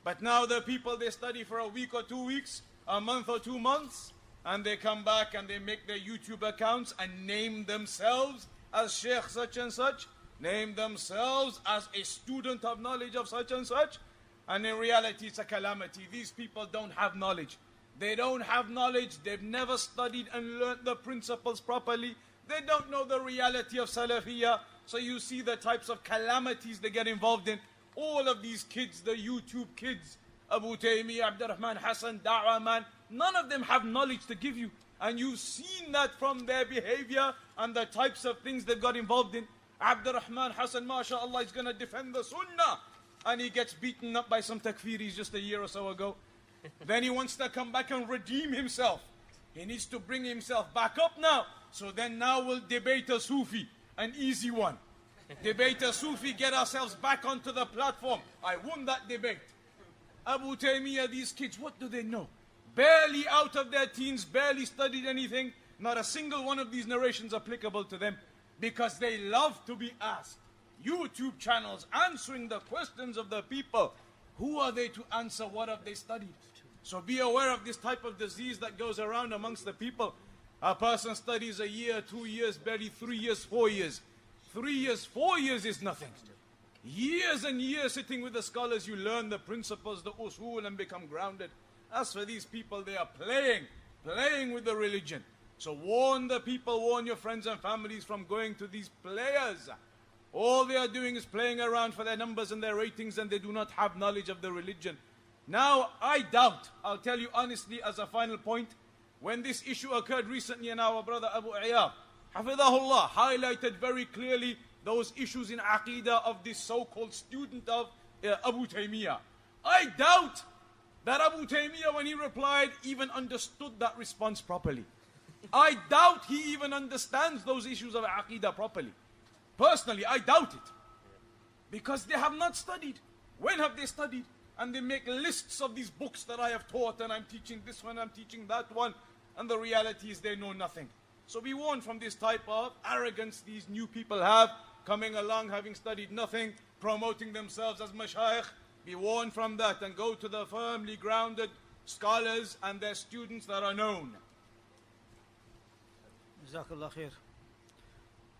But now the people, they study for a week or 2 weeks, a month or 2 months, and they come back and they make their YouTube accounts and name themselves as Sheikh such and such, name themselves as a student of knowledge of such and such, and in reality it's a calamity. These people don't have knowledge. They don't have knowledge, they've never studied and learned the principles properly. They don't know the reality of Salafiyah, so you see the types of calamities they get involved in. All of these kids, the YouTube kids, Abu Taymiyyah, Abdurrahman Hassan, Da'wah man, none of them have knowledge to give you. And you've seen that from their behavior and the types of things they've got involved in. Abdurrahman Hassan, mashallah, is going to defend the Sunnah. And he gets beaten up by some takfiris just a year or so ago. Then he wants to come back and redeem himself. He needs to bring himself back up now. So then now we'll debate a Sufi, an easy one. Debate a Sufi, get ourselves back onto the platform. I won that debate. Abu Taymiyyah, these kids, what do they know? Barely out of their teens, barely studied anything. Not a single one of these narrations applicable to them, because they love to be asked. YouTube channels answering the questions of the people. Who are they to answer? What have they studied? So be aware of this type of disease that goes around amongst the people. A person studies a year, 2 years, barely 3 years, 4 years. 3 years, 4 years is nothing. Years and years sitting with the scholars, you learn the principles, the usul, and become grounded. As for these people, they are playing with the religion. So warn the people, warn your friends and families from going to these players. All they are doing is playing around for their numbers and their ratings, and they do not have knowledge of the religion. Now, I doubt, I'll tell you honestly as a final point, when this issue occurred recently, and our brother Abu Ayyab, Hafidahullah, highlighted very clearly those issues in Aqidah of this so-called student of Abu Taymiyyah. I doubt that Abu Taymiyyah, when he replied, even understood that response properly. I doubt he even understands those issues of Aqidah properly. Personally, I doubt it. Because they have not studied. When have they studied? And they make lists of these books that I have taught, and I'm teaching this one, I'm teaching that one, and the reality is they know nothing. So be warned from this type of arrogance these new people have, coming along having studied nothing, promoting themselves as mashayikh. Be warned from that and go to the firmly grounded scholars and their students that are known. Jazakallah khair.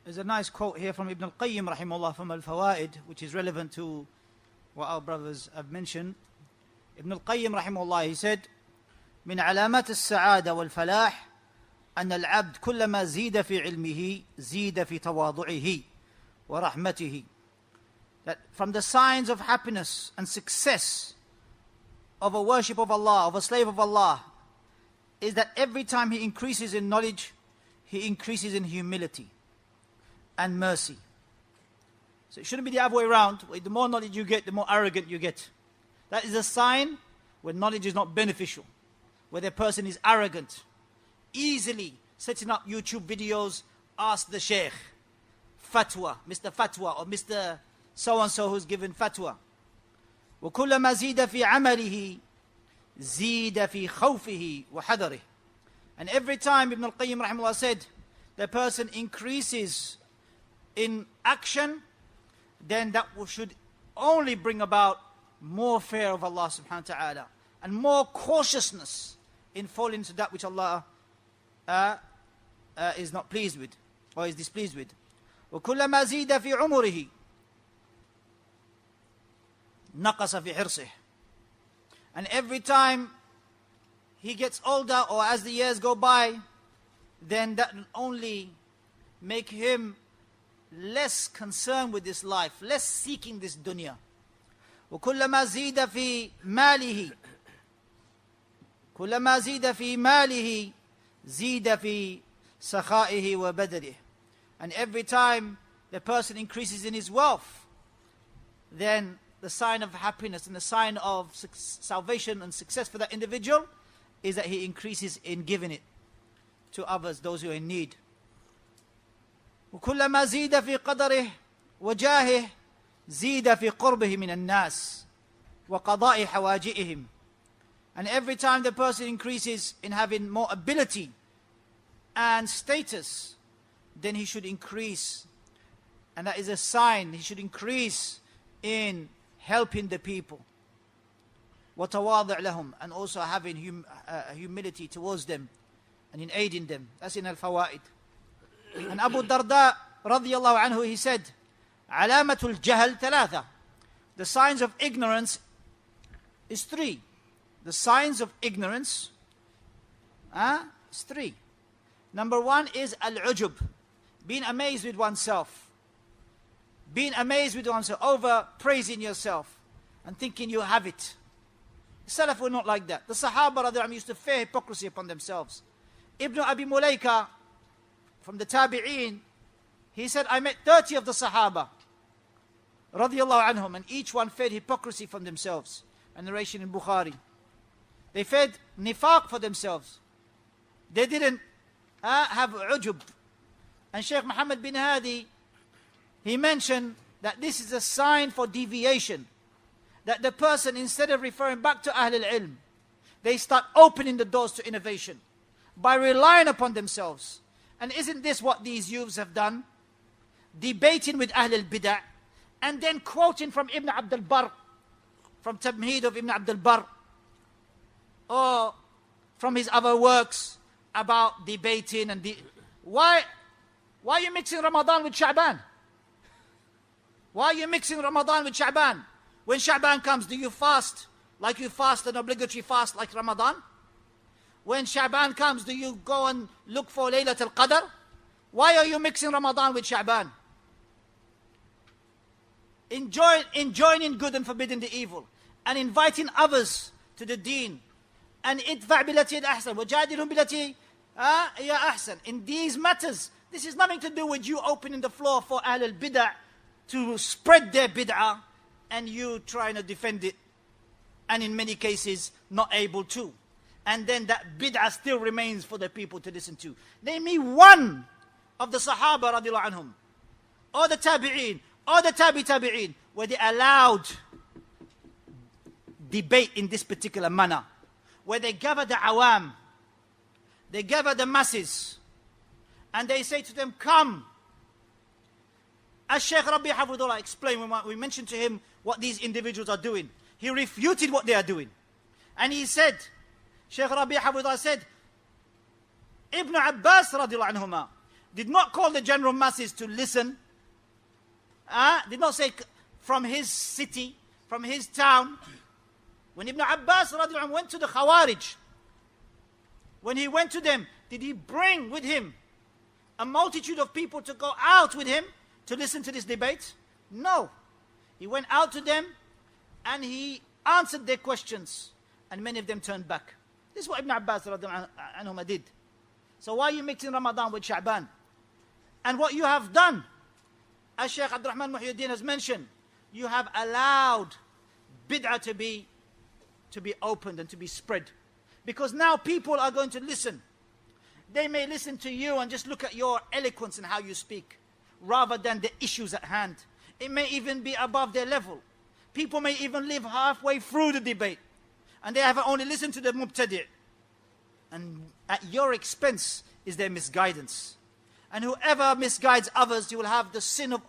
There's a nice quote here from Ibn al-Qayyim rahimahullah from Al-Fawaid, which is relevant to what our brothers have mentioned. Ibn al-Qayyim rahimahullah, he said, من علامات السعادة والفلاح أن العبد كلما زيد في علمه زيد في تواضعه ورحمته. That from the signs of happiness and success of a worship of Allah, of a slave of Allah, is that every time he increases in knowledge, he increases in humility and mercy. So it shouldn't be the other way around. The more knowledge you get, the more arrogant you get. That is a sign when knowledge is not beneficial, where the person is arrogant, easily setting up YouTube videos, ask the Sheikh, fatwa, Mr. Fatwa, or Mr. So-and-so who's given fatwa. وَكُلَّمَا زِيدَ فِي عَمَلِهِ زِيدَ فِي خَوْفِهِ وَحَذَرِهِ. And every time, Ibn al-Qayyim rahimahullah said, the person increases in action, then that should only bring about more fear of Allah subhanahu wa ta'ala and more cautiousness in falling into that which Allah is not pleased with or is displeased with. وَكُلَّمَا زِيدَ فِي عُمُرِهِ نَقَصَ فِي حِرْصِهِ. And every time he gets older or as the years go by, then that will only make him less concerned with this life, less seeking this dunya. وَكُلَّمَا زِيدَ فِي مَالِهِ كُلَّمَا زِيدَ فِي مَالِهِ زِيدَ فِي سَخَائِهِ وَبَدَرِهِ. And every time the person increases in his wealth, then the sign of happiness and the sign of salvation and success for that individual is that he increases in giving it to others, those who are in need. وكلما زيد في قدره وجاهه زيد في قربه من الناس وقضاء حواجئهم. And every time the person increases in having more ability and status, then he should increase, and that is a sign, he should increase in helping the people. وتواضع لهم, and also having humility towards them and in aiding them. That's in al-fawaid. And Abu Darda radiyallahu anhu, he said, علامة الجهل ثلاثة. The signs of ignorance is three. The signs of ignorance is three. Number one is al-ujub, being amazed with oneself. Being amazed with oneself, over praising yourself and thinking you have it. The Salaf were not like that. The Sahaba radiyallahu anhum used to fear hypocrisy upon themselves. Ibn Abi Mulaika, from the Tabi'een, he said, I met 30 of the Sahaba radiyallahu anhum, and each one fed hypocrisy from themselves. A narration in Bukhari. They fed nifaq for themselves. They didn't have ujub. And Shaykh Muhammad bin Hadi, he mentioned that this is a sign for deviation. That the person, instead of referring back to Ahl al-Ilm, they start opening the doors to innovation by relying upon themselves. And isn't this what these youths have done? Debating with Ahl al-Bid'ah, and then quoting from Ibn Abd al-Barr, from Tamheed of Ibn Abd al-Barr, or from his other works about debating and why are you mixing Ramadan with Sha'ban? Why are you mixing Ramadan with Sha'ban? When Sha'ban comes, do you fast like you fast an obligatory fast like Ramadan? When Sha'ban comes, do you go and look for Laylat al-Qadr? Why are you mixing Ramadan with Sha'ban? Enjoining good and forbidding the evil, and inviting others to the deen. And idfa' billati ahsan, wajadilhum billati ya ahsan. In these matters, this is nothing to do with you opening the floor for Ahl al-Bid'ah to spread their bid'ah, and you trying to defend it, and in many cases not able to. And then that bid'ah still remains for the people to listen to. Name me one of the Sahaba radiallahu anhum, or the Tabi'een, or the Tabi'een, where they allowed debate in this particular manner, where they gather the awam, they gather the masses, and they say to them, come. As Shaykh Rabi Hafidullah explained, when we mentioned to him what these individuals are doing, he refuted what they are doing. And he said, Shaykh Rabi Hafidullah said, Ibn Abbas radiallahu anhuma did not call the general masses to listen, did not say from his city, from his town. When Ibn Abbas radiallahu anhu went to the Khawarij, when he went to them, did he bring with him a multitude of people to go out with him to listen to this debate? No. He went out to them and he answered their questions, and many of them turned back. This is what Ibn Abbas radiallahu anhu did. So why are you mixing Ramadan with Sha'ban? And what you have done, as Shaykh Abdul Rahman Muhyiddin has mentioned, you have allowed bid'ah to be opened and to be spread. Because now people are going to listen. They may listen to you and just look at your eloquence and how you speak, rather than the issues at hand. It may even be above their level. People may even live halfway through the debate, and they have only listened to the mubtadi'. And at your expense is their misguidance. And whoever misguides others, he will have the sin of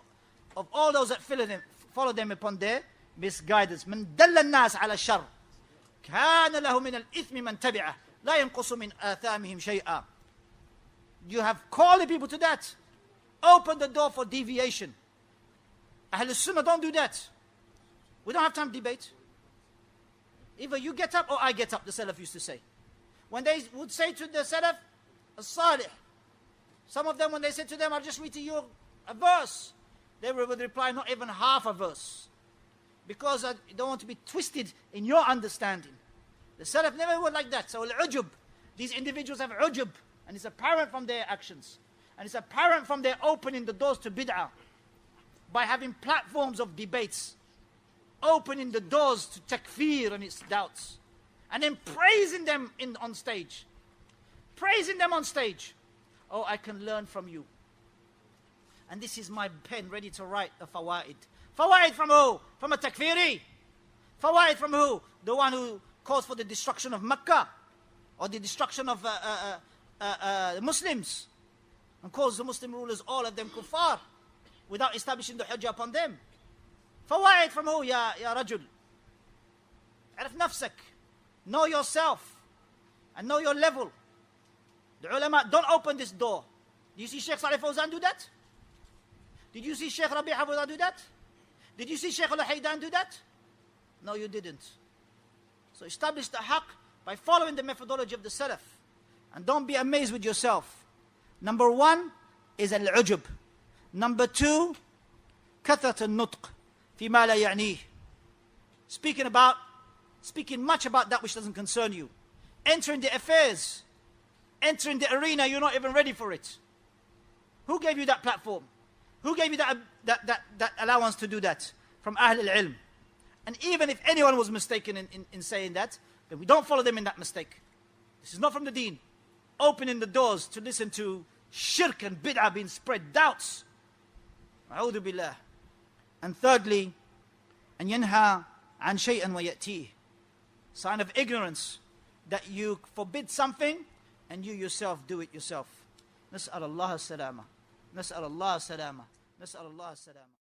all those that follow them upon their misguidance. من دل الناس على الشر كان له من الإثم من تبعه لا ينقص من آثامهم شيئا. You have called the people to that. Open the door for deviation. Ahl Sunnah don't do that. We don't have time to debate. Either you get up or I get up, the Salaf used to say. When they would say to the Salaf, As-Salih, some of them, when they said to them, I'll just read to you a verse, they would reply, not even half a verse. Because I don't want to be twisted in your understanding. The Salaf never were like that. So al-ujub, these individuals have ujub, and it's apparent from their actions. And it's apparent from their opening the doors to bid'ah, by having platforms of debates, opening the doors to takfir and its doubts, and then praising them on stage. Praising them on stage. Oh, I can learn from you. And this is my pen ready to write a fawaid. Fawaid from who? From a takfiri. Fawaid from who? The one who calls for the destruction of Mecca, or the destruction of Muslims, and calls the Muslim rulers, all of them kuffar, without establishing the hujjah upon them. Fawaid from who, ya rajul? عرف نفسك. Know yourself. And know your level. The ulama, don't open this door. Do you see Sheikh Salih Fawzan do that? Did you see Sheikh Rabi' Hafidhullah do that? Did you see Sheikh Al-Haydan do that? No, you didn't. So establish the haqq by following the methodology of the Salaf. And don't be amazed with yourself. Number one is al-ujub. Number two, kathrat al-nutq fima la ya'nih. Speaking much about that which doesn't concern you. Entering the affairs. Entering the arena, you're not even ready for it. Who gave you that platform? Who gave you that allowance to do that? From Ahl al-Ilm. And even if anyone was mistaken in saying that, then we don't follow them in that mistake. This is not from the deen. Opening the doors to listen to shirk and bid'ah being spread, doubts. A'udhu billah. And thirdly, أن ينهى عن شيئا ويأتيه. Sign of ignorance, that you forbid something and you yourself do it yourself. نسأل الله السلامة. نسأل الله السلامة. نسأل الله السلامة.